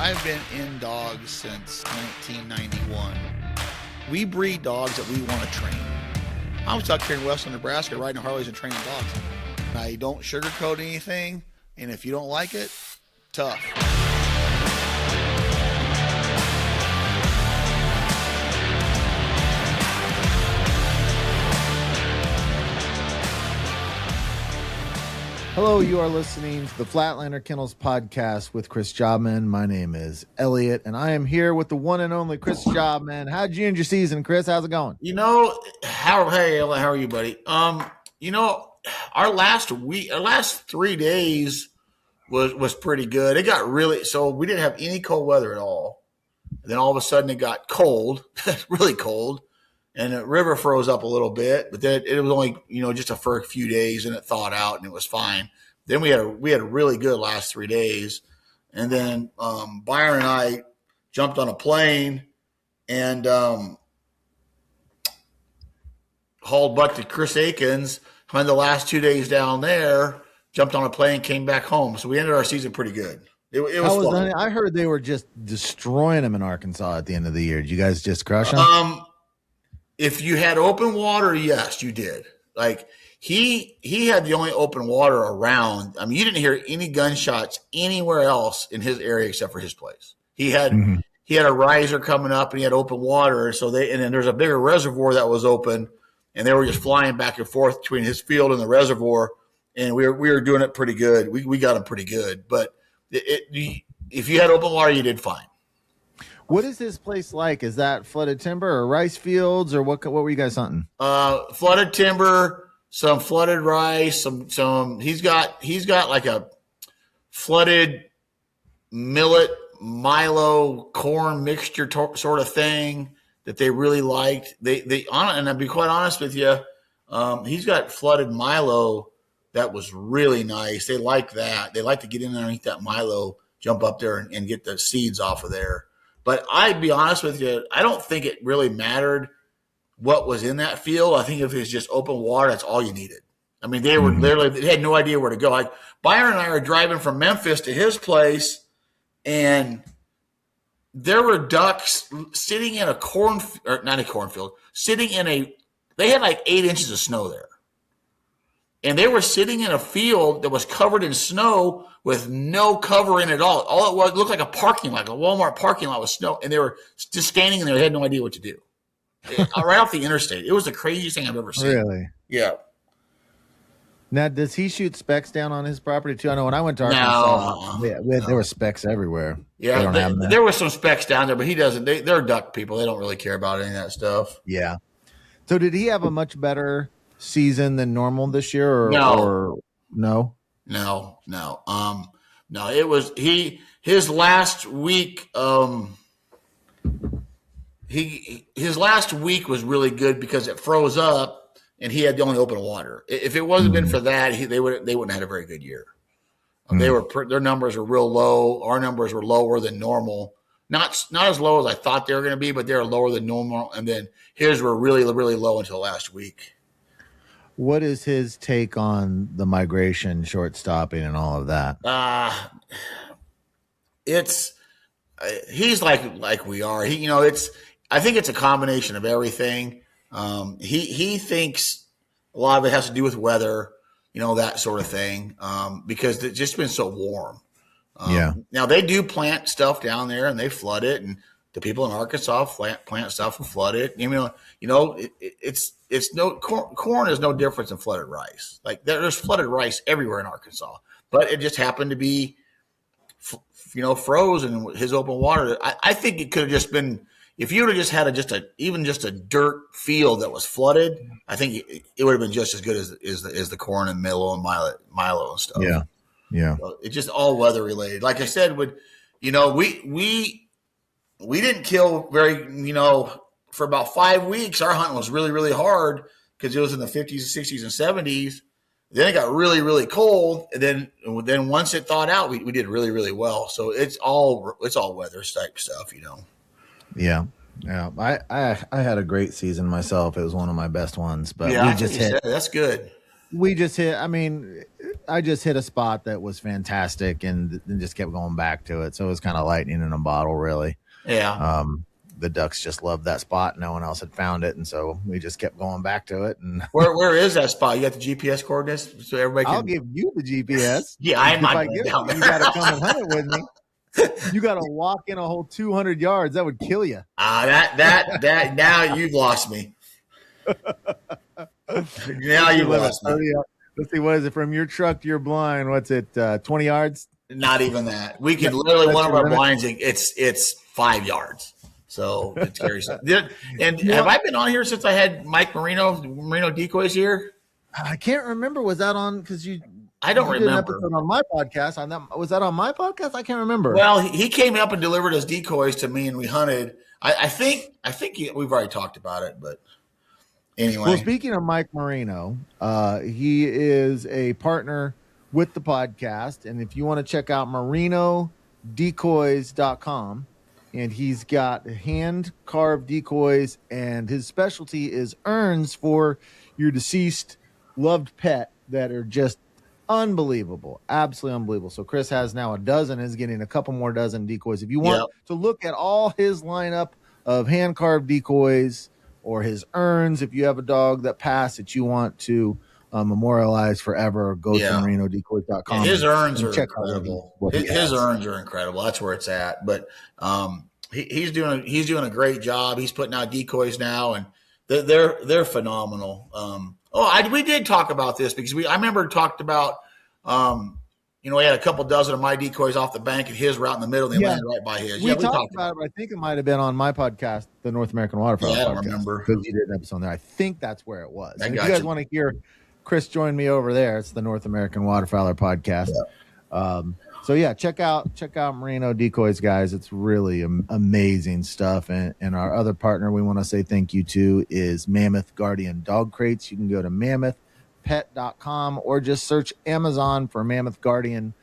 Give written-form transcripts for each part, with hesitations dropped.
I've been in dogs since 1991. We breed dogs that we want to train. I was out here in western Nebraska riding Harleys and training dogs. I don't sugarcoat anything, and if you don't like it, tough. Hello, you are listening to the Flatlander Kennels podcast with Chris Jobman. My name is Elliot, and I am here with the one and only Chris Jobman. How'd you end your season, Chris? How's it going? Hey, Elliot, how are you, buddy? Our last 3 days was pretty good. It got so we didn't have any cold weather at all. And then all of a sudden it got cold, really cold. And the river froze up a little bit, but then it was only, just for a few days, and it thawed out and it was fine. Then we had a really good last 3 days. And then Byron and I jumped on a plane and hauled butt to Chris Aiken's. Spent the last 2 days down there, jumped on a plane, came back home. So we ended our season pretty good. It was fun. I heard they were just destroying them in Arkansas at the end of the year. Did you guys just crush them? If you had open water, yes, you did. Like he had the only open water around. I mean, you didn't hear any gunshots anywhere else in his area except for his place. He had a riser coming up and he had open water. And then there's a bigger reservoir that was open, and they were just flying back and forth between his field and the reservoir. And we were doing it pretty good. We got them pretty good. But if you had open water, you did fine. What is his place like? Is that flooded timber or rice fields, or what were you guys hunting? Flooded timber, some flooded rice, some. He's got like a flooded millet, milo, corn mixture sort of thing that they really liked. And I'll be quite honest with you, he's got flooded milo that was really nice. They like that. They like to get in there and eat that milo, jump up there and get the seeds off of there. But I'd be honest with you, I don't think it really mattered what was in that field. I think if it was just open water, that's all you needed. I mean, they were literally, they had no idea where to go. Like Byron and I are driving from Memphis to his place, and there were ducks sitting in they had like 8 inches of snow there. And they were sitting in a field that was covered in snow with no cover in at all. All it looked like a parking lot, a Walmart parking lot with snow. And they were just standing in there. They had no idea what to do. Right off the interstate. It was the craziest thing I've ever seen. Really? Yeah. Now, does he shoot specks down on his property too? I know when I went to Arkansas, there were specks everywhere. Yeah, there were some specks down there, but he doesn't. They're duck people. They don't really care about any of that stuff. Yeah. So did he have a much better season than normal this year, No. It was his last week. His last week was really good because it froze up and he had the only open water. If it wasn't been for that, they wouldn't have had a very good year. Their numbers were real low. Our numbers were lower than normal. Not as low as I thought they were going to be, but they were lower than normal. And then his were really, really low until last week. What is his take on the migration, short stopping, and all of that? He's like we are. I think it's a combination of everything. He thinks a lot of it has to do with weather, that sort of thing, because it's just been so warm. Now they do plant stuff down there and they flood it, and the people in Arkansas plant stuff and flood it. It's no corn is no difference than flooded rice. Like there's flooded rice everywhere in Arkansas, but it just happened to be, frozen in his open water. I think it could have just been, if you would have just had just a dirt field that was flooded, I think it would have been just as good as the corn and Milo and Milo and stuff. Yeah. So it's just all weather related. Like I said, we didn't kill for about 5 weeks. Our hunting was really, really hard because it was in the 50s, 60s, and 70s. Then it got really, really cold, and then once it thawed out, we did really, really well. So it's all weather type stuff, Yeah. I had a great season myself. It was one of my best ones, but yeah, we just hit. That's good. we just hit. I mean, I just hit a spot that was fantastic, and just kept going back to it. So it was kind of lightning in a bottle, really. Yeah. The ducks just loved that spot. No one else had found it, and so we just kept going back to it. And where is that spot? You got the GPS coordinates, so everybody can. I'll give you the GPS. Yeah, I'm not going you down there. You got to come and hunt it with me. You got to walk in a whole 200 yards. That would kill you. That now you've lost me. Now you've lost me. Let's see, what is it from your truck to your blind? What's it? 20 yards? Not even that. We could literally one of our blinds. It's 5 yards. So it's scary. And have I been on here since I had Marino Decoys here? I can't remember. Was that on? Because I don't remember. Did an episode on my podcast. Was that on my podcast? I can't remember. Well, he came up and delivered his decoys to me, and we hunted. I think we've already talked about it, but anyway. Well, speaking of Mike Marino, he is a partner with the podcast, and if you want to check out marinodecoys.com, and he's got hand carved decoys, and his specialty is urns for your deceased loved pet that are just unbelievable, absolutely unbelievable. So Chris has now a dozen, is getting a couple more dozen decoys. If you want to look at all his lineup of hand carved decoys or his urns, if you have a dog that passed that you want to memorialize forever, go to marinodecoys.com. His urns are incredible. His urns are incredible. That's where it's at. But he's doing a great job. He's putting out decoys now, and they're phenomenal. We did talk about this because I remember talked about we had a couple dozen of my decoys off the bank, and his were out in the middle, and they landed right by his. We talked about it, but I think it might have been on my podcast, the North American Waterfowl podcast. I don't remember. Because you did an episode there. I think that's where it was. And if you guys want to hear Chris join me over there, it's the North American Waterfowler podcast. Yeah. So yeah, check out Marino Decoys, guys. It's really amazing stuff. And our other partner we want to say thank you to is Mammoth Guardian Dog Crates. You can go to mammothpet.com or just search Amazon for Mammoth Guardian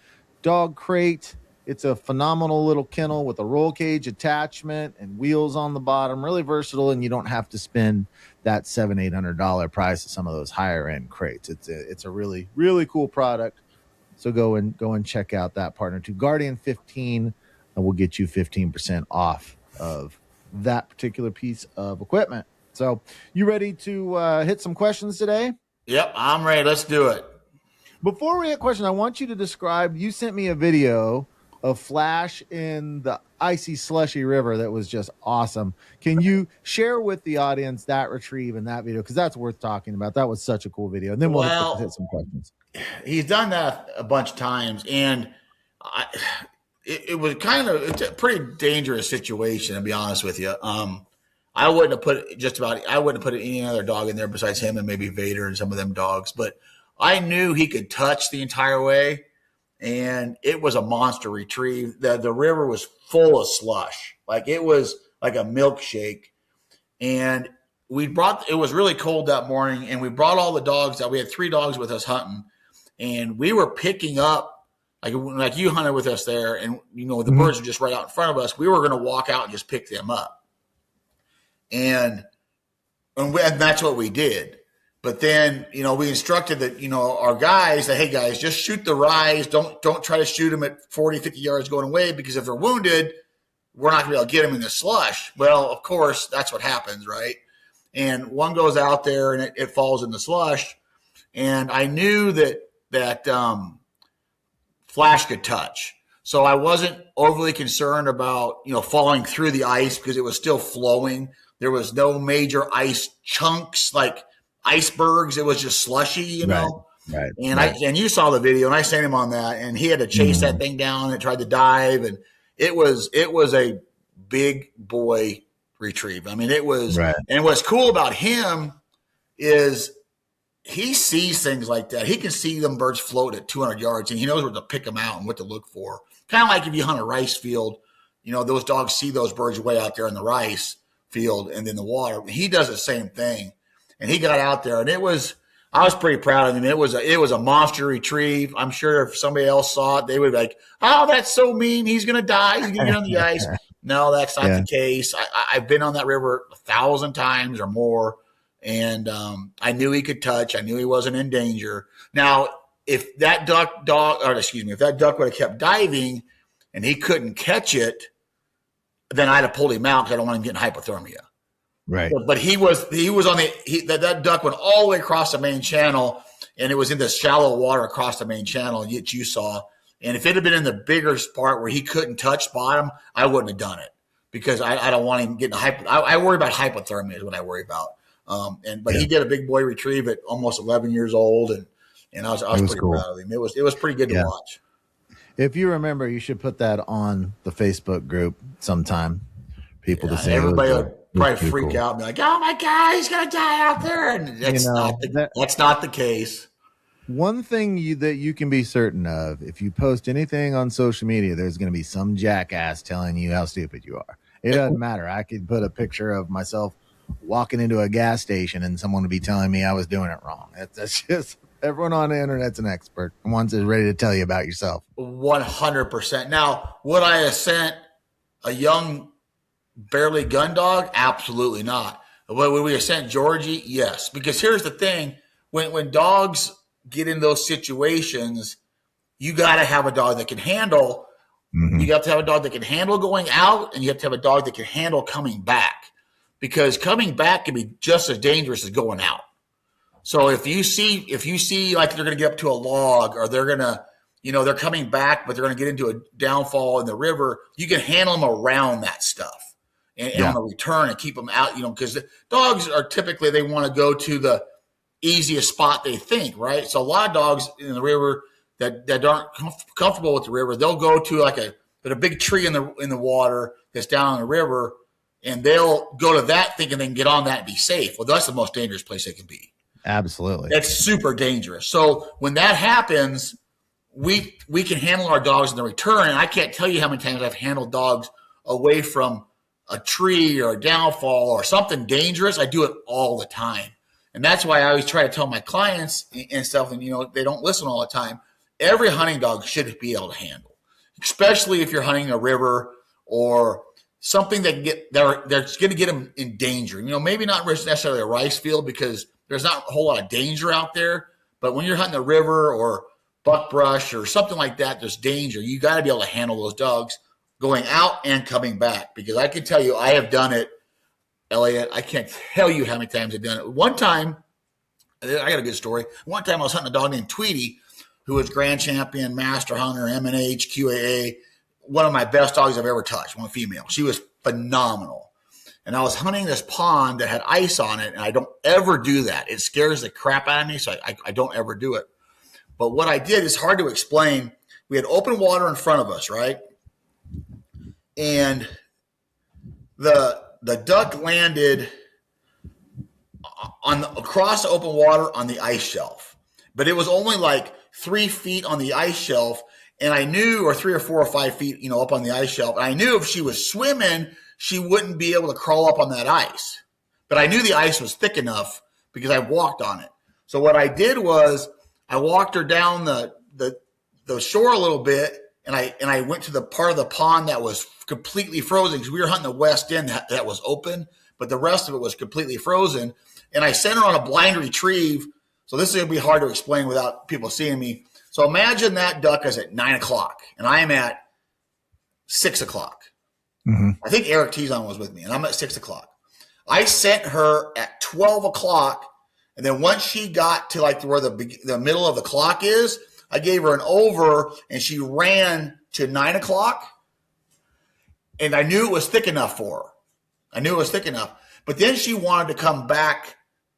Dog Crate. It's a phenomenal little kennel with a roll cage attachment and wheels on the bottom. Really versatile, and you don't have to spend that $700-800 price of some of those higher end crates. It's a really, really cool product. So go and check out that partner too. Guardian 15 will get you 15% off of that particular piece of equipment. So you ready to hit some questions today? Yep, I'm ready. Let's do it. Before we hit questions, I want you to describe, you sent me a video of Flash in the icy slushy river that was just awesome. Can you share with the audience that retrieve in that video? Because that's worth talking about. That was such a cool video. And then we'll hit some questions. He's done that a bunch of times, and it's a pretty dangerous situation, to be honest with you. I wouldn't have put any other dog in there besides him and maybe Vader and some of them dogs, but I knew he could touch the entire way, and it was a monster retrieve. The river was full of slush. Like it was like a milkshake. And it was really cold that morning, and we brought all the dogs out. We had 3 dogs with us hunting, and we were picking up, like you hunted with us there, and the birds were just right out in front of us. We were going to walk out and just pick them up. And that's what we did. But then, we instructed that, our guys that, hey guys, just shoot the rise. Don't try to shoot them at 40, 50 yards going away, because if they're wounded, we're not going to be able to get them in the slush. Well, of course, that's what happens, right? And one goes out there and it falls in the slush. And I knew that Flash could touch. So I wasn't overly concerned about, falling through the ice because it was still flowing. There was no major ice chunks like icebergs. It was just slushy, you know. Right. And you saw the video, and I sent him on that, and he had to chase that thing down and tried to dive, and it was a big boy retrieve. I mean, it was. Right. And what's cool about him is he sees things like that. He can see them birds float at 200 yards, and he knows where to pick them out and what to look for. Kind of like if you hunt a rice field, those dogs see those birds way out there in the rice field and then the water. He does the same thing, and he got out there, and I was pretty proud of him. It was a monster retrieve. I'm sure if somebody else saw it, they would be like, "Oh, that's so mean. He's going to die. He's going to get on the ice." No, that's not the case. I've been on that river 1,000 times or more, And I knew he could touch. I knew he wasn't in danger. Now, if that duck would have kept diving and he couldn't catch it, then I'd have pulled him out because I don't want him getting hypothermia. Right. But he was on that duck went all the way across the main channel, and it was in the shallow water across the main channel that you saw. And if it had been in the bigger part where he couldn't touch bottom, I wouldn't have done it because I don't want him getting I worry about hypothermia is what I worry about. But he did a big boy retrieve at almost 11 years old, and I was pretty cool. proud of him. It was pretty good to watch. If you remember, you should put that on the Facebook group sometime. People to see. Everybody would probably freak out and be like, "Oh my God, he's gonna die out there!" And that's not the case. One thing that you can be certain of, if you post anything on social media, there's going to be some jackass telling you how stupid you are. It doesn't matter. I could put a picture of myself walking into a gas station and someone would be telling me I was doing it wrong. That's just everyone on the internet's an expert. One's ready to tell you about yourself. 100%. Now, would I have sent a young, barely gun dog? Absolutely not. Would we have sent Georgie? Yes. Because here's the thing: when dogs get in those situations, you got to have a dog that can handle. Mm-hmm. You have to have a dog that can handle going out, and you have to have a dog that can handle coming back. Because coming back can be just as dangerous as going out. So if you see like they're going to get up to a log, or they're going to, they're coming back, but they're going to get into a downfall in the river, you can handle them around that stuff and on the return and keep them out, because the dogs are typically, they want to go to the easiest spot they think, right? So a lot of dogs in the river that aren't comfortable with the river, they'll go to like a big tree in the water that's down in the river, and they'll go to that thinking they can get on that and be safe. Well, that's the most dangerous place they can be. Absolutely. That's super dangerous. So when that happens, we can handle our dogs in the return. And I can't tell you how many times I've handled dogs away from a tree or a downfall or something dangerous. I do it all the time. And that's why I always try to tell my clients and stuff, and they don't listen all the time. Every hunting dog should be able to handle, especially if you're hunting a river or something that's going to get them in danger. Maybe not necessarily a rice field because there's not a whole lot of danger out there. But when you're hunting a river or buckbrush or something like that, there's danger. You got to be able to handle those dogs going out and coming back. Because I can tell you, I have done it, Elliot. I can't tell you how many times I've done it. One time, I got a good story. One time I was hunting a dog named Tweety, who was grand champion, master hunter, M&H, QAA, one of my best dogs I've ever touched, one female. She was phenomenal. And I was hunting this pond that had ice on it, and I don't ever do that. It scares the crap out of me, so I don't ever do it. But what I did is hard to explain. We had open water in front of us, right? And the duck landed across the open water on the ice shelf. But it was only like 3 feet on the ice shelf, and I knew, or 3 or 4 or 5 feet, up on the ice shelf. And I knew if she was swimming, she wouldn't be able to crawl up on that ice. But I knew the ice was thick enough because I walked on it. So what I did was I walked her down the shore a little bit, and I went to the part of the pond that was completely frozen because we were hunting the west end that was open, but the rest of it was completely frozen. And I sent her on a blind retrieve. So this is going to be hard to explain without people seeing me. So imagine that duck is at 9 o'clock, and I'm at 6 o'clock. Mm-hmm. I think Eric Tizon was with me, and I'm at 6 o'clock. I sent her at 12 o'clock, and then once she got to like where the middle of the clock is, I gave her an over, and she ran to 9 o'clock, and I knew it was thick enough for her. But then she wanted to come back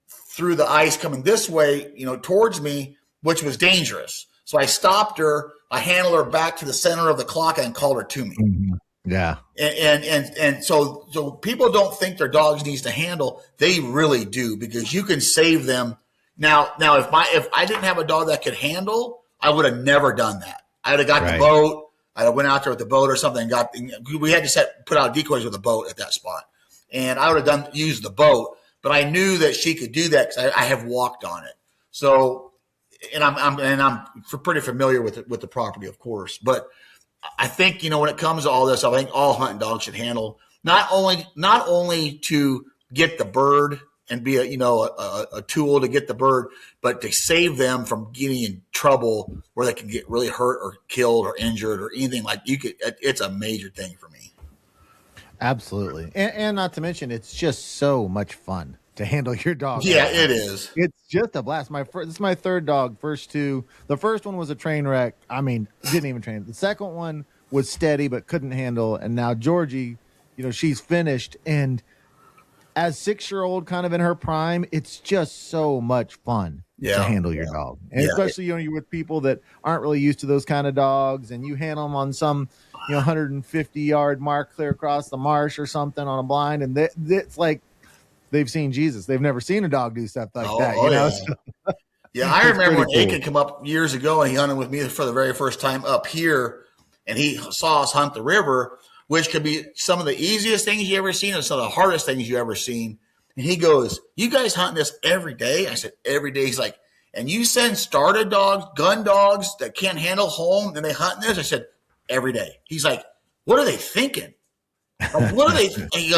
through the ice coming this way, towards me, which was dangerous. So I stopped her. I handled her back to the center of the clock and called her to me. Mm-hmm. Yeah. And so people don't think their dogs needs to handle. They really do, because you can save them. Now if I didn't have a dog that could handle, I would have never done that. I would have got the boat. I would have went out there with the boat or something. We had to put out decoys with a boat at that spot, and I would have used the boat. But I knew that she could do that because I have walked on it. So, and I'm pretty familiar with the property, of course. But I think, when it comes to all this, I think all hunting dogs should handle not only to get the bird and be a tool to get the bird, but to save them from getting in trouble where they can get really hurt or killed or injured or anything like it's a major thing for me. Absolutely. And not to mention, it's just so much fun to handle your dog. Yeah, it is. It's just a blast. This is my third dog. First two. The first one was a train wreck. I mean, didn't even train. The second one was steady but couldn't handle. And now Georgie, she's finished. And as 6-year-old, kind of in her prime, it's just so much fun to handle your dog. And especially, you're with people that aren't really used to those kind of dogs, and you handle them on some 150-yard mark clear across the marsh or something on a blind, and it's like they've seen Jesus. They've never seen a dog do stuff like that. Yeah, I remember when Aiken come up years ago, and he hunted with me for the very first time up here, and he saw us hunt the river, which could be some of the easiest things you ever seen and some of the hardest things you ever seen. And he goes, "You guys hunt this every day?" I said, "Every day." He's like, "And you send started dogs, gun dogs that can't handle home, and they hunt this?" I said, "Every day." He's like, "What are they thinking? What are they?" He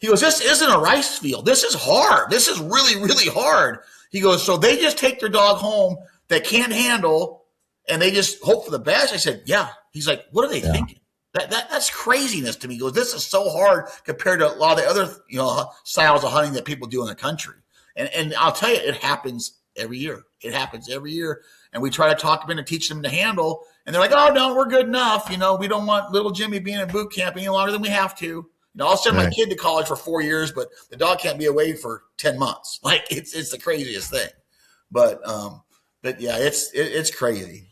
goes, "This isn't a rice field. This is hard. This is really, really hard." He goes, "So they just take their dog home that can't handle, and they just hope for the best?" I said, "Yeah." He's like, "What are they thinking?" That's craziness to me. He goes, "This is so hard compared to a lot of the other styles of hunting that people do in the country." And I'll tell you, it happens every year. It happens every year. And we try to talk them into teaching them to handle. And they're like, "Oh, no, we're good enough. We don't want little Jimmy being in boot camp any longer than we have to. I'll send my kid to college for 4 years, but the dog can't be away for 10 months. Like it's the craziest thing. But yeah, it's crazy.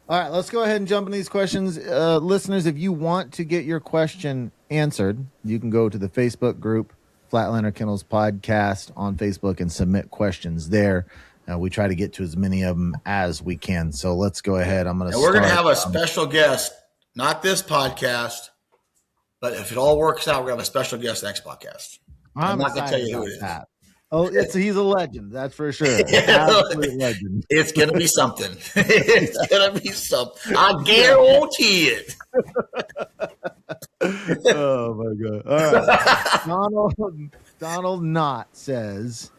All right, let's go ahead and jump into these questions. Listeners, if you want to get your question answered, you can go to the Facebook group, Flatliner Kennels Podcast on Facebook, and submit questions there. We try to get to as many of them as we can. So let's go ahead. We're going to have a special guest, not this podcast, but if it all works out, we're going to have a special guest next podcast. I'm not going to tell you who it is. That. Oh, he's a legend. That's for sure. Absolute legend. It's going to be something. It's going to be something. I guarantee it. Oh, my God. All right. Donald Knott says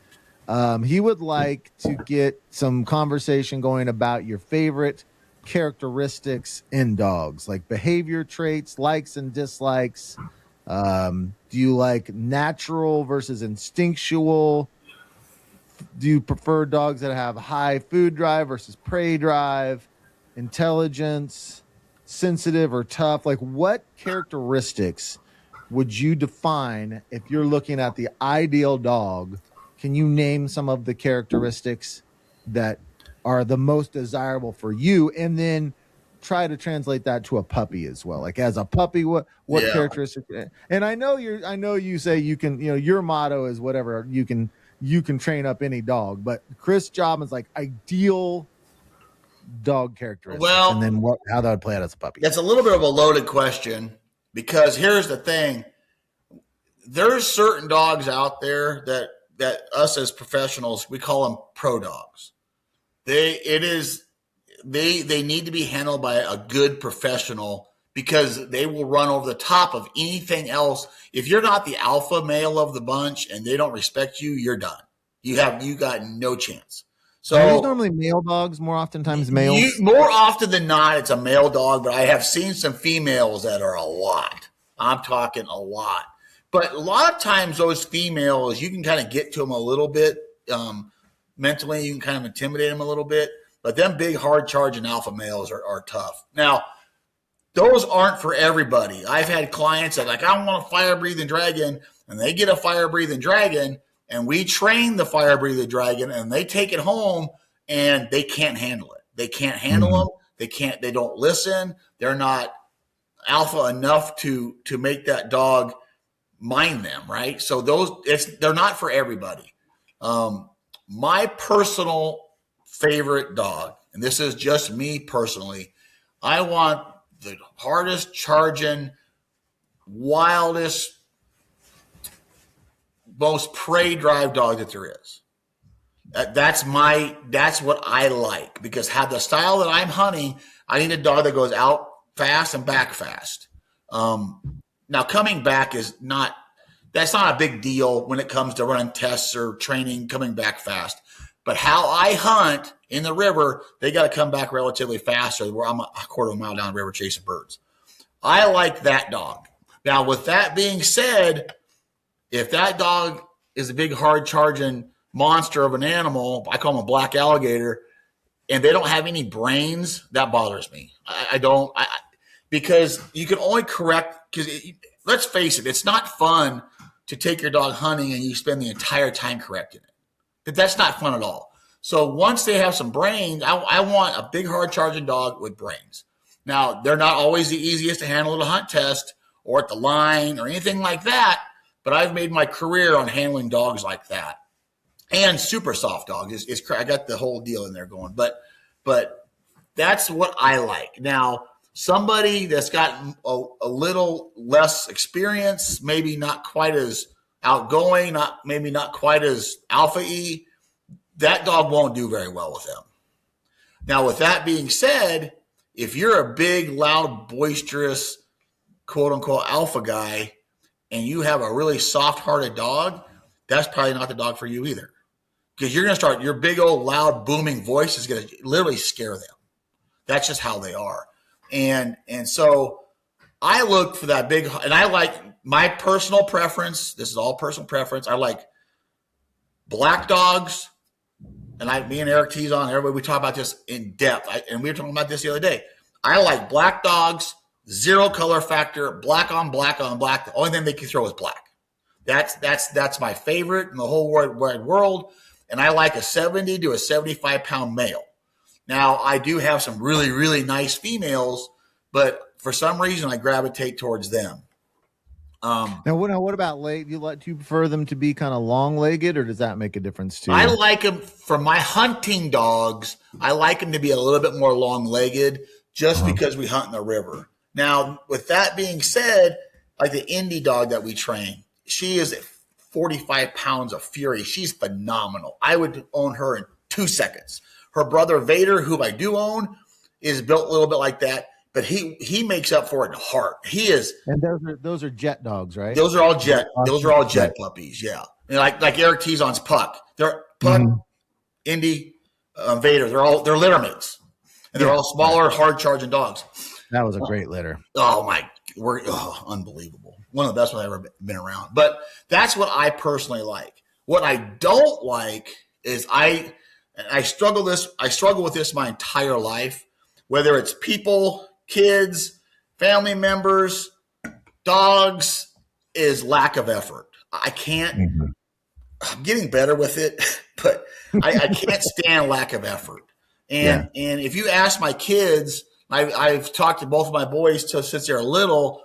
he would like to get some conversation going about your favorite characteristics in dogs, like behavior traits, likes and dislikes. Do you like natural versus instinctual? Do you prefer dogs that have high food drive versus prey drive, intelligence, sensitive or tough? Like, what characteristics would you define if you're looking at the ideal dog? Can you name some of the characteristics that are the most desirable for you, and then try to translate that to a puppy as well? Like, as a puppy, what characteristics? And I know you say you can, your motto is whatever, you can train up any dog, but Chris Jobman's like ideal dog characteristics. Well, and then how that would play out as a puppy. That's a little bit of a loaded question, because here's the thing. There's certain dogs out there that us as professionals, we call them pro dogs. They need to be handled by a good professional, because they will run over the top of anything else. If you're not the alpha male of the bunch and they don't respect you, you're done. You got no chance. So are these normally male dogs? More oftentimes males. More often than not, it's a male dog, but I have seen some females that are a lot. I'm talking a lot. But a lot of times those females, you can kind of get to them a little bit mentally. You can kind of intimidate them a little bit. But them big, hard-charging alpha males are tough. Now, those aren't for everybody. I've had clients that I want a fire-breathing dragon, and they get a fire-breathing dragon, and we train the fire-breathing dragon, and they take it home, and they can't handle it. They can't handle them. They don't listen. They're not alpha enough to make that dog mind them, right? So they're not for everybody. My personal favorite dog, and this is just me personally, I want the hardest charging, wildest, most prey drive dog that there is. That's what I like, because the style that I'm hunting, I need a dog that goes out fast and back fast. Now coming back is not That's not a big deal when it comes to running tests or training, coming back fast. But how I hunt in the river, they got to come back relatively faster where I'm a quarter of a mile down the river chasing birds. I like that dog. Now, with that being said, if that dog is a big, hard charging monster of an animal, I call him a black alligator, and they don't have any brains, that bothers me. Because you can only correct, because let's face it, it's not fun to take your dog hunting and you spend the entire time correcting it. That's not fun at all. So once they have some brains, I want a big, hard charging dog with brains. Now, they're not always the easiest to handle at a hunt test or at the line or anything like that, but I've made my career on handling dogs like that. And super soft dogs. I got the whole deal in there going. But that's what I like. Now, somebody that's got a little less experience, maybe not quite as outgoing, maybe not quite as alpha-y, that dog won't do very well with them. Now, with that being said, if you're a big, loud, boisterous, quote-unquote alpha guy, and you have a really soft-hearted dog, that's probably not the dog for you either. Because you're going to start, your big old loud booming voice is going to literally scare them. That's just how they are. And so I look for that big, and I like my personal preference. This is all personal preference. I like black dogs. And me and Eric tease on, everybody, we talk about this in depth. And we were talking about this the other day. I like black dogs, zero color factor, black on black on black. The only thing they can throw is black. That's my favorite in the whole wide world. And I like a 70 to a 75-pound male. Now, I do have some really, really nice females, but for some reason I gravitate towards them. Now, what about leg? Do you prefer them to be kind of long-legged, or does that make a difference too? I like them for my hunting dogs. I like them to be a little bit more long-legged, just because we hunt in the river. Now, with that being said, like the Indie dog that we train, she is 45 pounds of fury. She's phenomenal. I would own her in 2 seconds. Her brother Vader, who I do own, is built a little bit like that. But he makes up for it in heart. He is, and those are jet dogs, right? Those are all jet. Those are all jet puppies. Yeah, and like Eric Tizon's Puck. They're Puck, Indy, Vader. They're litter mates, and they're all smaller, hard charging dogs. That was a great litter. Oh unbelievable! One of the best ones I've ever been around. But that's what I personally like. What I don't like is I struggle with this my entire life, whether it's people, kids, family members, dogs, is lack of effort. I can't, I'm getting better with it, but I can't stand lack of effort. And if you ask my kids, I've talked to both of my boys since they're little,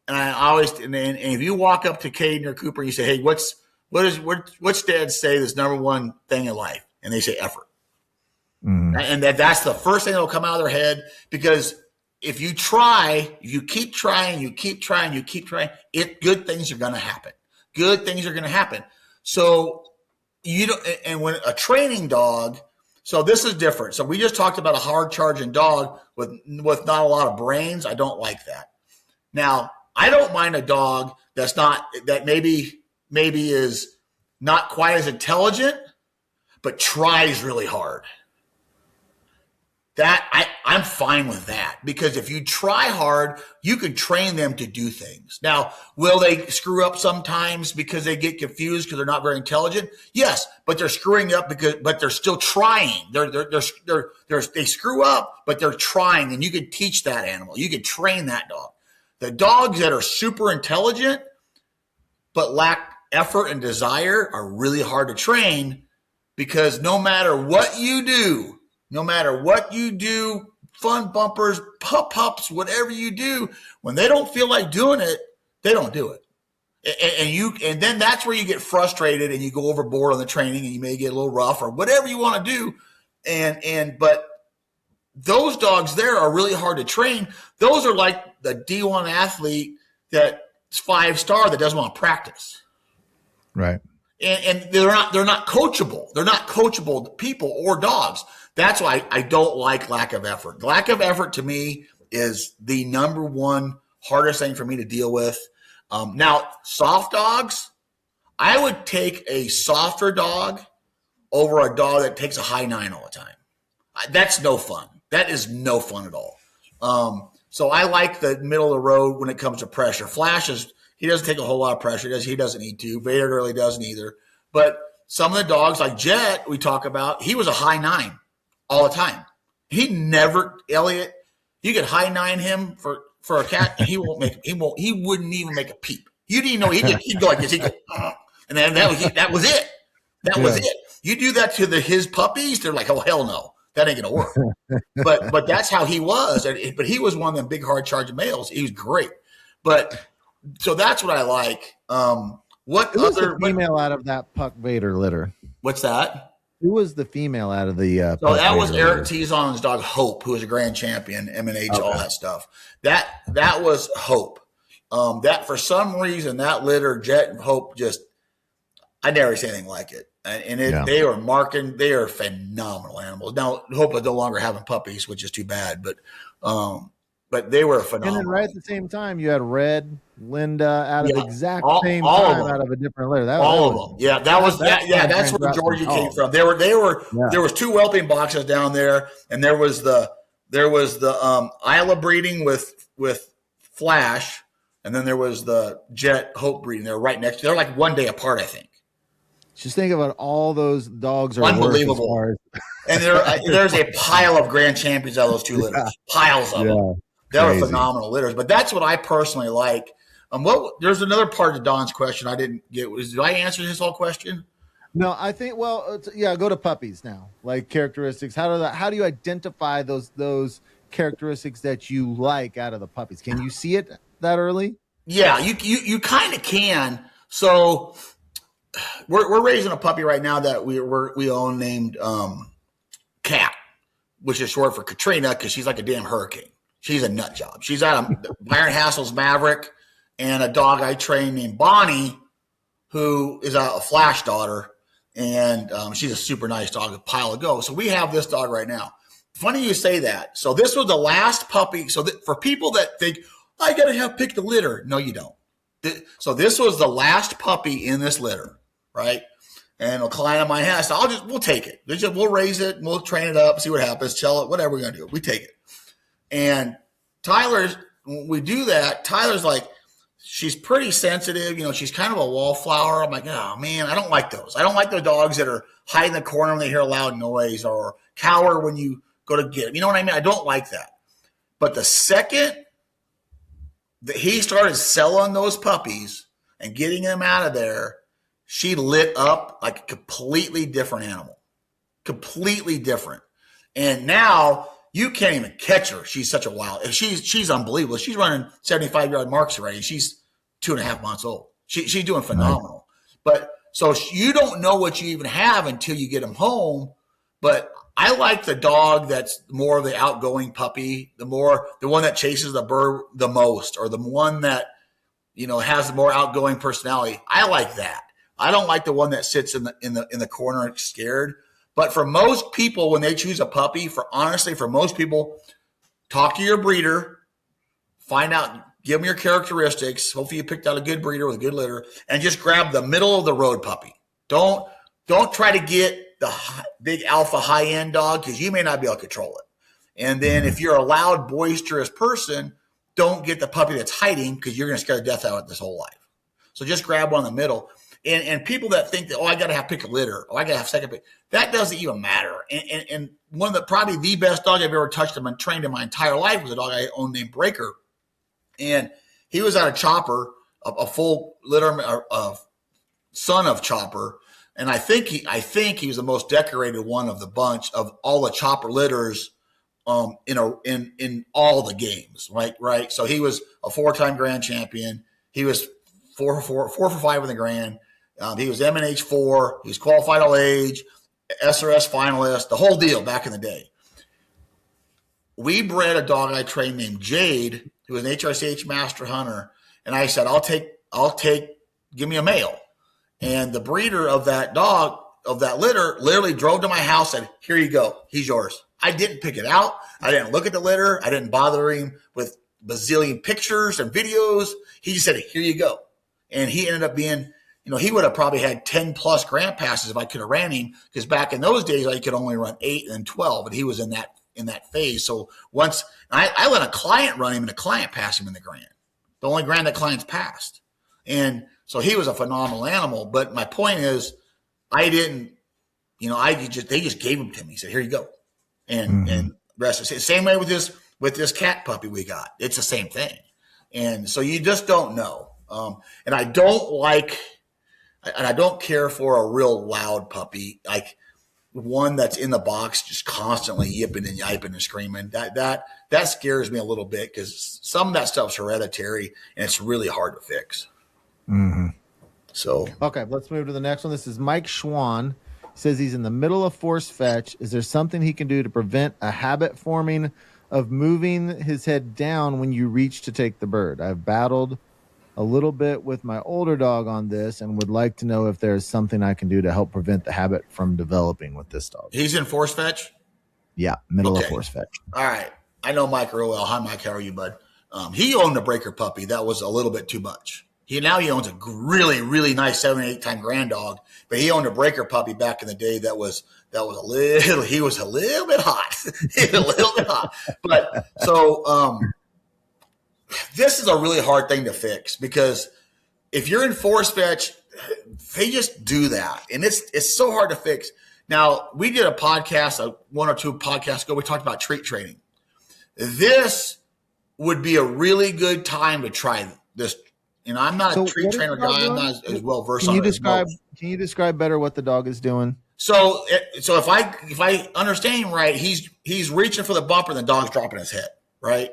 and I always, and if you walk up to Caden or Cooper and you say, hey, what's dad say this number one thing in life? And they say effort. And that's the first thing that will come out of their head, because if you keep trying, good things are going to happen. Good things are going to happen. So and when a training dog, so this is different. So we just talked about a hard charging dog with not a lot of brains. I don't like that. Now, I don't mind a dog that maybe is not quite as intelligent, but tries really hard. I'm fine with that, because if you try hard, you can train them to do things. Now, will they screw up sometimes because they get confused because they're not very intelligent? Yes, but they're screwing up but they're still trying. They screw up, but they're trying, and you can teach that animal. You can train that dog. The dogs that are super intelligent but lack effort and desire are really hard to train, because no matter what you do, fun bumpers, pups, whatever you do, when they don't feel like doing it, they don't do it. And then that's where you get frustrated and you go overboard on the training, and you may get a little rough or whatever you want to do. But those dogs there are really hard to train. Those are like the D1 athlete that's 5-star that doesn't want to practice. Right. And they're not coachable. They're not coachable people or dogs. That's why I don't like lack of effort. Lack of effort to me is the number one hardest thing for me to deal with. Now, soft dogs, I would take a softer dog over a dog that takes a high 9 all the time. That's no fun. That is no fun at all. So I like the middle of the road when it comes to pressure. Flash he doesn't take a whole lot of pressure. He doesn't need to. Vader really doesn't either. But some of the dogs like Jet we talk about, he was a high 9 all the time. He never, Elliot, you could high 9 him for a cat, and he wouldn't even make a peep. You didn't know he'd go like this. He'd go, and then that was it. That was it. You do that to his puppies, they're like, oh hell no, that ain't gonna work. but that's how he was. But he was one of them big hard charging males. He was great. But so that's what I like. What Who was other the female out of that Puck Vader litter? What's that? Who was the female out of the? So that was Eric Tizon's dog Hope, who was a grand champion, M&H, all that stuff. That was Hope. That for some reason that litter, Jet and Hope, I never see anything like it. They are phenomenal animals. Now Hope is no longer having puppies, which is too bad, but they were phenomenal. And then right at the same time, you had Red Linda out of the exact same all time out of a different litter. All of them. Yeah, that's where Georgia came from. There was 2 whelping boxes down there, and there was the Isla breeding with Flash, and then there was the Jet Hope breeding. They're right next. They're like one day apart, I think. Just think about all those dogs are unbelievable. And there's a pile of grand champions out of those 2 litters. Piles of them. They were phenomenal litters. But that's what I personally like. There's another part of Don's question I didn't get. Did I answer his whole question? No, I think. Well, go to puppies now. Like characteristics. How do you identify those characteristics that you like out of the puppies? Can you see it that early? Yeah, you kind of can. So we're raising a puppy right now that we own named Cat, which is short for Katrina because she's like a damn hurricane. She's a nut job. She's out of Byron Hassel's Maverick, and a dog I trained named Bonnie, who is a Flash daughter, and she's a super nice dog, a pile of go. So we have this dog right now. Funny you say that. So this was the last puppy. So for people that think, I got to pick the litter. No, you don't. So this was the last puppy in this litter, right? And a client of mine has, so we'll take it. We'll raise it, and we'll train it up, see what happens, sell it, whatever we're going to do. We take it. And when we do that, Tyler's like, she's pretty sensitive. She's kind of a wallflower. I'm like, oh, man, I don't like those. I don't like the dogs that are hide in the corner when they hear a loud noise or cower when you go to get them. You know what I mean? I don't like that. But the second that he started selling those puppies and getting them out of there, she lit up like a completely different animal. Completely different. And now you can't even catch her. She's such a wild. She's unbelievable. She's running 75-yard marks already. She's 2.5 months old. She's doing phenomenal. But so you don't know what you even have until you get them home. But I like the dog that's more of the outgoing puppy, the one that chases the bird the most, or the one that has the more outgoing personality. I like that. I don't like the one that sits in the corner scared. But for most people, when they choose a puppy, for most people, talk to your breeder, find out, give them your characteristics. Hopefully you picked out a good breeder with a good litter, and just grab the middle of the road puppy. Don't try to get the big alpha high-end dog because you may not be able to control it. And then if you're a loud, boisterous person, don't get the puppy that's hiding because you're going to scare the death out of it this whole life. So just grab one in the middle. And people that think that, I got to pick a litter, I got to have second pick, that doesn't even matter. And one of probably the best dog I've ever touched and trained in my entire life was a dog I owned named Breaker. And he was out of Chopper, a full litter, son of Chopper. And I think he was the most decorated one of the bunch of all the Chopper litters in all the games, right? So he was a 4-time grand champion. He was 4 for 5 in the grand. He was M&H 4. He was qualified all age, SRS finalist, the whole deal back in the day. We bred a dog I trained named Jade, who was an HRC master hunter. And I said, give me a male. And the breeder of that dog, of that litter, literally drove to my house and said, here you go. He's yours. I didn't pick it out. I didn't look at the litter. I didn't bother him with bazillion pictures and videos. He just said, here you go. And he ended up being, he would have probably had 10 plus grant passes if I could have ran him, because back in those days I could only run 8 and 12, and he was in that phase. So once I let a client run him and a client pass him in the grant, the only grant that clients passed. And so he was a phenomenal animal. But my point is, I didn't, they just gave him to me. He said, here you go. And rest is same way with this cat puppy we got. It's the same thing. And so you just don't know. And I don't care for a real loud puppy, like one that's in the box just constantly yipping and yiping and screaming. That scares me a little bit, because some of that stuff's hereditary and it's really hard to fix. Mm-hmm. So okay, let's move to the next one. This is Mike Schwann. He says he's in the middle of force fetch. Is there something he can do to prevent a habit forming of moving his head down when you reach to take the bird? I've battled a little bit with my older dog on this and would like to know if there's something I can do to help prevent the habit from developing with this dog. He's in force fetch? Yeah, middle of force fetch. All right. I know Mike real well. Hi, Mike. How are you, bud? He owned a breaker puppy that was a little bit too much. He owns a really, really nice 7 or 8 time grand dog, but he owned a breaker puppy back in the day that was a little bit hot. A little bit hot. But so this is a really hard thing to fix, because if you're in force fetch, they just do that. And it's so hard to fix. Now, we did a podcast, 1 or 2 podcasts ago, we talked about treat training. This would be a really good time to try this. I'm not a treat trainer guy. I'm not as well versed on it. Can you describe better what the dog is doing? So if I understand right, he's reaching for the bumper and the dog's dropping his head, right?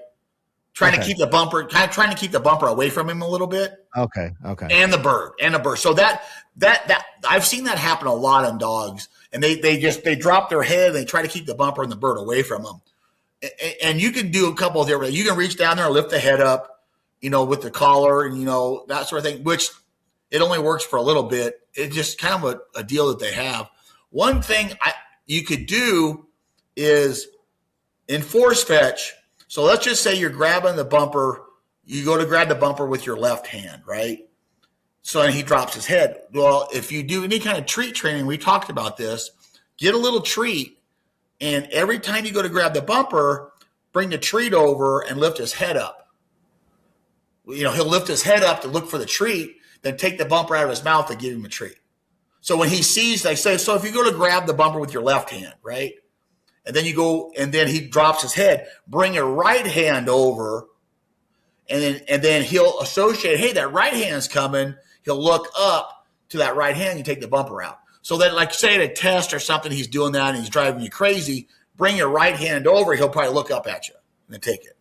Trying to keep the bumper away from him a little bit. Okay. And the bird. So that I've seen that happen a lot in dogs, and they drop their head and they try to keep the bumper and the bird away from them. And you can do a couple of different. You can reach down there and lift the head up, with the collar and that sort of thing. Which it only works for a little bit. It's just kind of a deal that they have. One thing you could do is in force fetch. So let's just say you're grabbing the bumper. You go to grab the bumper with your left hand, right? So and he drops his head. Well, if you do any kind of treat training, we talked about this, get a little treat. And every time you go to grab the bumper, bring the treat over and lift his head up. He'll lift his head up to look for the treat, then take the bumper out of his mouth and give him a treat. So when he sees, they say, so if you go to grab the bumper with your left hand, right? And then you go, and then he drops his head, bring your right hand over, and then he'll associate, hey, that right hand's coming. He'll look up to that right hand, you take the bumper out. So that, like, say at a test or something, he's doing that and he's driving you crazy, bring your right hand over, he'll probably look up at you and then take it.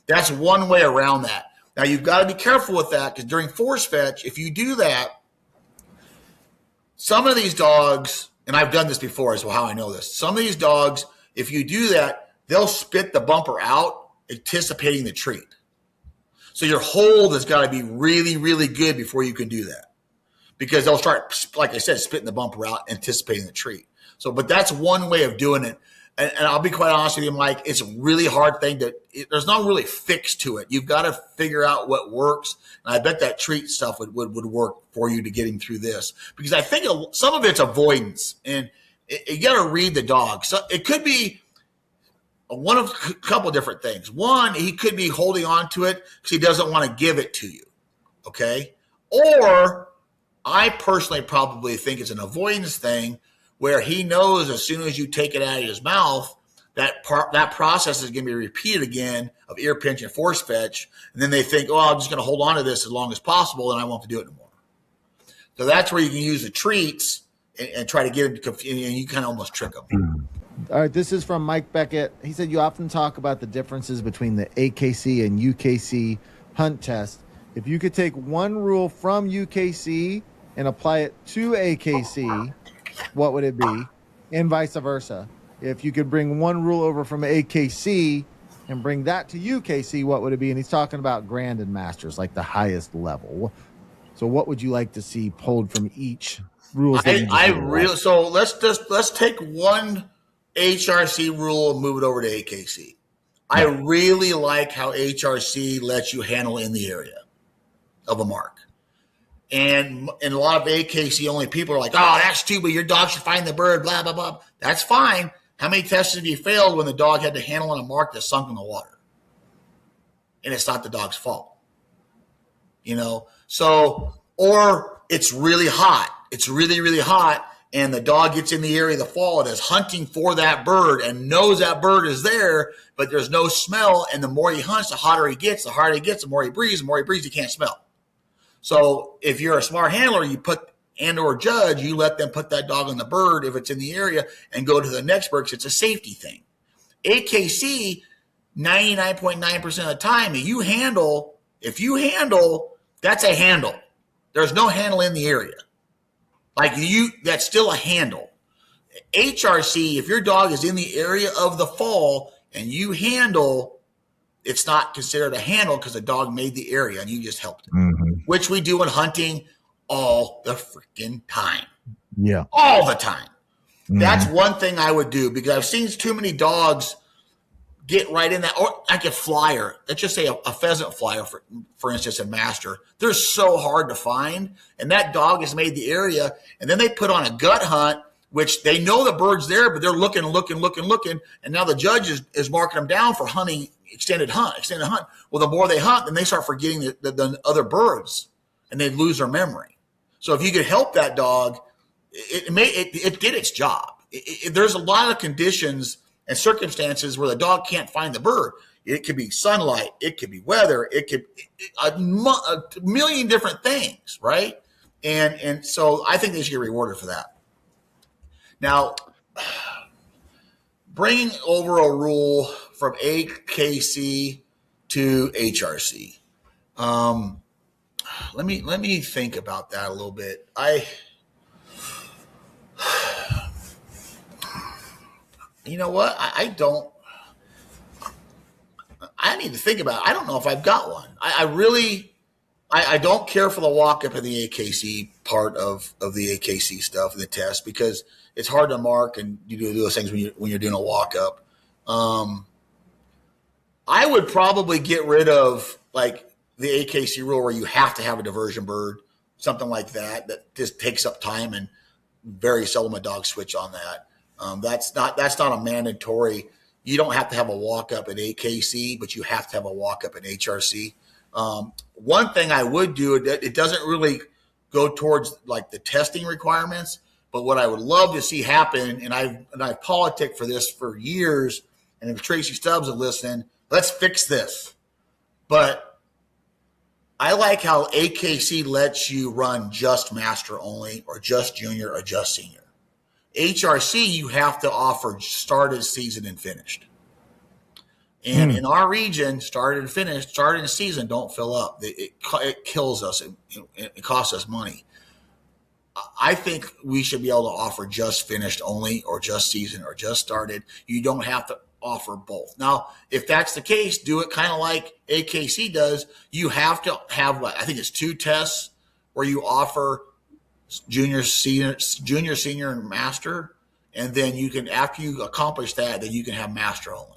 That's one way around that. Now, you've got to be careful with that, because during force fetch, if you do that, some of these dogs, and I've done this before as well, how I know this, some of these dogs, if you do that, they'll spit the bumper out, anticipating the treat. So your hold has got to be really, really good before you can do that, because they'll start, like I said, spitting the bumper out, anticipating the treat. So, but that's one way of doing it. And I'll be quite honest with you, Mike, it's a really hard thing there's no really fix to it. You've got to figure out what works. And I bet that treat stuff would work for you to get him through this, because I think some of it's avoidance, and you got to read the dog. So it could be one of a couple of different things. One, he could be holding on to it because he doesn't want to give it to you. Okay. Or I personally probably think it's an avoidance thing, where he knows as soon as you take it out of his mouth, that process is going to be repeated again of ear pinch and force fetch. And then they think, I'm just going to hold on to this as long as possible, and I won't have to do it anymore. So that's where you can use the treats and try to get him to confuse, and you kind of almost trick him. All right, this is from Mike Beckett. He said, you often talk about the differences between the AKC and UKC hunt test. If you could take one rule from UKC and apply it to AKC, what would it be? And vice versa. If you could bring one rule over from AKC and bring that to UKC, what would it be? And he's talking about Grand and Masters, like the highest level. So what would you like to see pulled from each rule? So let's take one HRC rule and move it over to AKC. I really like how HRC lets you handle in the area of a mark. And a lot of AKC only people are like, oh, that's too bad. Your dog should find the bird, blah, blah, blah. That's fine. How many tests have you failed when the dog had to handle on a mark that sunk in the water? And it's not the dog's fault. So, or it's really hot. It's really, really hot. And the dog gets in the area of the fall and is hunting for that bird and knows that bird is there, but there's no smell. And the more he hunts, the hotter he gets, the harder he gets, the more he breathes, he can't smell. So if you're a smart handler, you put or judge, you let them put that dog on the bird if it's in the area and go to the next bird because it's a safety thing. AKC, 99.9% of the time, if you handle, that's a handle. There's no handle in the area. That's still a handle. HRC, if your dog is in the area of the fall and you handle, it's not considered a handle because the dog made the area and you just helped him, which we do in hunting all the freaking time. Yeah. All the time. That's one thing I would do because I've seen too many dogs get right in that, or like a flyer. Let's just say a pheasant flyer, for instance, in master. They're so hard to find, and that dog has made the area, and then they put on a gut hunt, which they know the bird's there, but they're looking, and now the judge is marking them down for hunting extended hunt. Well, the more they hunt, then they start forgetting the other birds, and they lose their memory. So if you could help that dog, it did its job. There's a lot of conditions and circumstances where the dog can't find the bird. It could be sunlight. It could be weather. It could be a million different things, right? And so I think they should get rewarded for that. Now, bringing over a rule from AKC to HRC. Let me think about that a little bit. You know what? I need to think about it. I don't know if I've got one. I don't care for the walk-up in the AKC part of the AKC stuff and the test because it's hard to mark and you do those things when you're doing a walk-up. I would probably get rid of like the AKC rule where you have to have a diversion bird, something like that just takes up time, and very seldom a dog switch on that. That's not a mandatory. You don't have to have a walk-up at AKC, but you have to have a walk-up at HRC. One thing I would do, it doesn't really go towards like the testing requirements, but what I would love to see happen, and I've politicked for this for years, and if Tracy Stubbs is listening, let's fix this. But I like how AKC lets you run just master only or just junior or just senior. HRC, you have to offer started, season, and finished. And in our region, started and finished, started and season don't fill up. It kills us. It costs us money. I think we should be able to offer just finished only or just season or just started. You don't have to offer both. Now, if that's the case, do it kind of like AKC does. You have to have, I think it's 2 tests where you offer junior, senior, and master. And then you can, after you accomplish that, then you can have master only.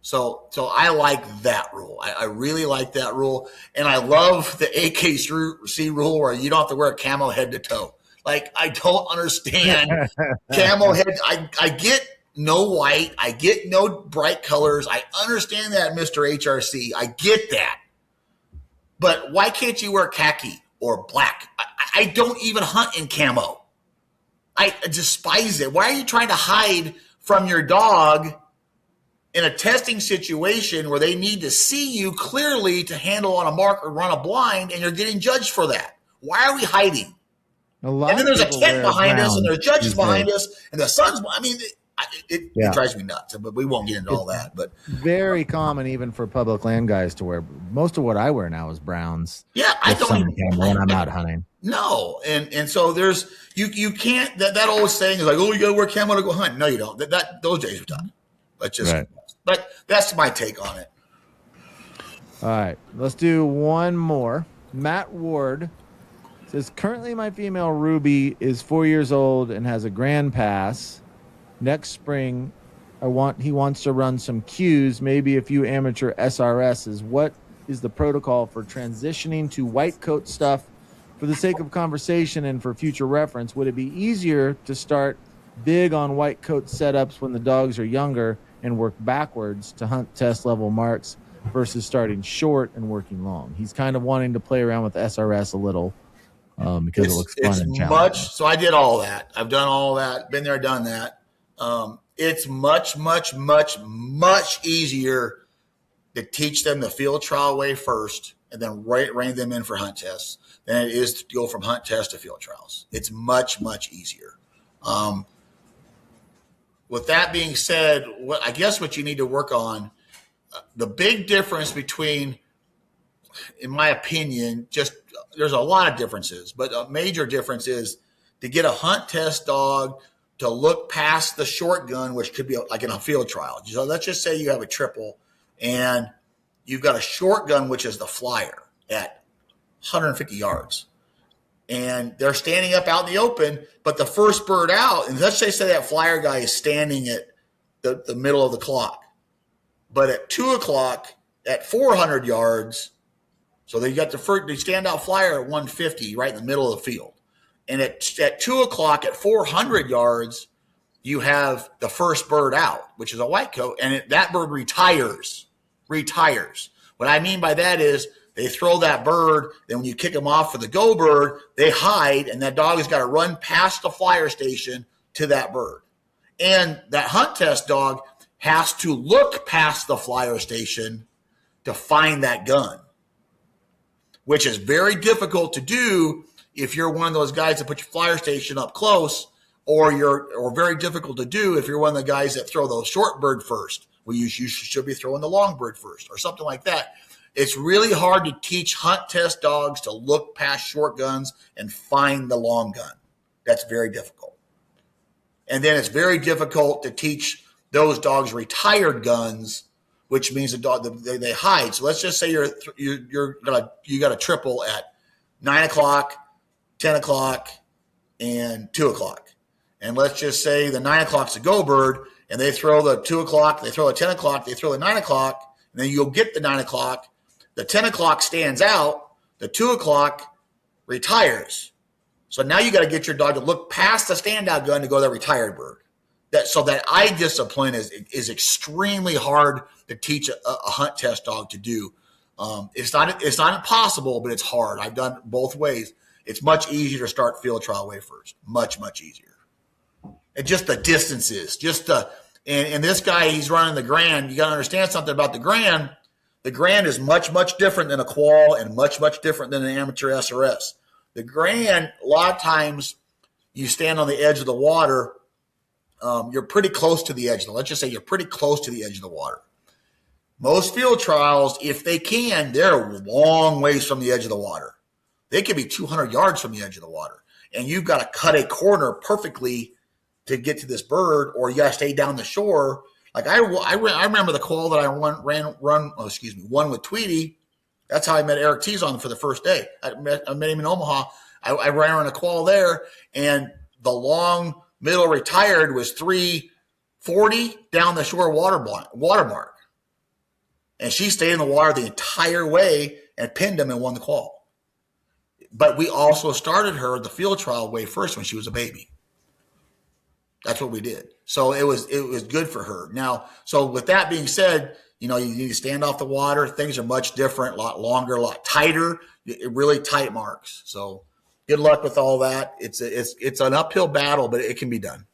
So I like that rule. I really like that rule. And I love the AKC rule where you don't have to wear a camo head to toe. Like, I don't understand camo head. I get no white. I get no bright colors. I understand that, Mr. HRC. I get that. But why can't you wear khaki or black? I don't even hunt in camo. I despise it. Why are you trying to hide from your dog in a testing situation where they need to see you clearly to handle on a mark or run a blind, and you're getting judged for that? Why are we hiding? And then there's a tent behind us, and there's judges behind us, and the sun's. I mean, it drives me nuts. But we won't get into all that. But very common even for public land guys to wear. Most of what I wear now is browns. Yeah, I don't even when I'm out hunting. No, and so there's you can't that old saying is like, oh, you gotta wear camo to go hunt. No, you don't. Those days are done. Let's just. Right. But that's my take on it. All right, let's do one more. Matt Ward says, currently my female Ruby is 4 years old and has a grand pass. Next spring, he wants to run some Qs, maybe a few amateur SRSs. What is the protocol for transitioning to white coat stuff for the sake of conversation and for future reference, would it be easier to start big on white coat setups when the dogs are younger and work backwards to hunt test level marks versus starting short and working long? He's kind of wanting to play around with SRS a little because it looks fun and challenging. So I did all that. I've done all that. Been there, done that. It's much, much, much, much easier to teach them the field trial way first and then rein them in for hunt tests than it is to go from hunt test to field trials. It's much, much easier. With that being said, I guess what you need to work on, the big difference between, in my opinion, there's a lot of differences, but a major difference is to get a hunt test dog to look past the short gun, which could be like in a field trial. So let's just say you have a triple and you've got a short gun, which is the flyer at 150 yards. And they're standing up out in the open, but the first bird out, and let's say that flyer guy is standing at the middle of the clock. But at 2 o'clock, at 400 yards, so they got the standout flyer at 150 right in the middle of the field. And at 2 o'clock, at 400 yards, you have the first bird out, which is a white coat, and that bird retires. What I mean by that is they throw that bird, then when you kick them off for the go bird, they hide, and that dog has got to run past the flyer station to that bird. And that hunt test dog has to look past the flyer station to find that gun, which is very difficult to do if you're one of those guys that put your flyer station up close, or very difficult to do if you're one of the guys that throw those short bird first. Well, you should be throwing the long bird first or something like that. It's really hard to teach hunt test dogs to look past short guns and find the long gun. That's very difficult. And then it's very difficult to teach those dogs retired guns, which means the dog they hide. So let's just say you got a triple at 9 o'clock, 10 o'clock, and 2 o'clock. And let's just say the 9 o'clock's a go bird, and they throw the 2 o'clock, they throw the 10 o'clock, they throw the 9 o'clock, and then you'll get the 9 o'clock. The 10 o'clock stands out, the 2 o'clock retires. So now you got to get your dog to look past the standout gun to go to the retired bird. So that eye discipline is extremely hard to teach a hunt test dog to do. It's not impossible, but it's hard. I've done both ways. It's much easier to start field trial way first. Much, much easier. And just the distances, and this guy, he's running the Grand. You got to understand something about the Grand. The Grand is much, much different than a qual and much, much different than an amateur SRS. The Grand, a lot of times you stand on the edge of the water. You're pretty close to the edge. Let's just say you're pretty close to the edge of the water. Most field trials, if they can, they're a long ways from the edge of the water. They could be 200 yards from the edge of the water. And you've got to cut a corner perfectly to get to this bird, or you got to stay down the shore. Like I remember the call that I won with Tweety. That's how I met Eric Tizon for the first day. I met him in Omaha. I ran on a call there, and the long middle retired was 340 down the shore watermark. And she stayed in the water the entire way and pinned him and won the call. But we also started her the field trial way first when she was a baby. That's what we did. So it was good for her. Now, so with that being said, you need to stand off the water. Things are much different, a lot longer, a lot tighter, really tight marks. So good luck with all that. It's an uphill battle, but it can be done.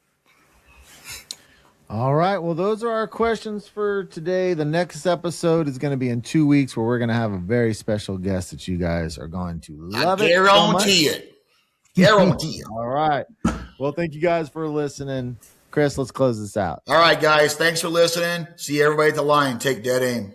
All right. Well, those are our questions for today. The next episode is going to be in 2 weeks, where we're going to have a very special guest that you guys are going to love. I guarantee it. Guarantee it. All right. Well, thank you guys for listening. Chris, let's close this out. All right, guys. Thanks for listening. See everybody at the line. Take dead aim.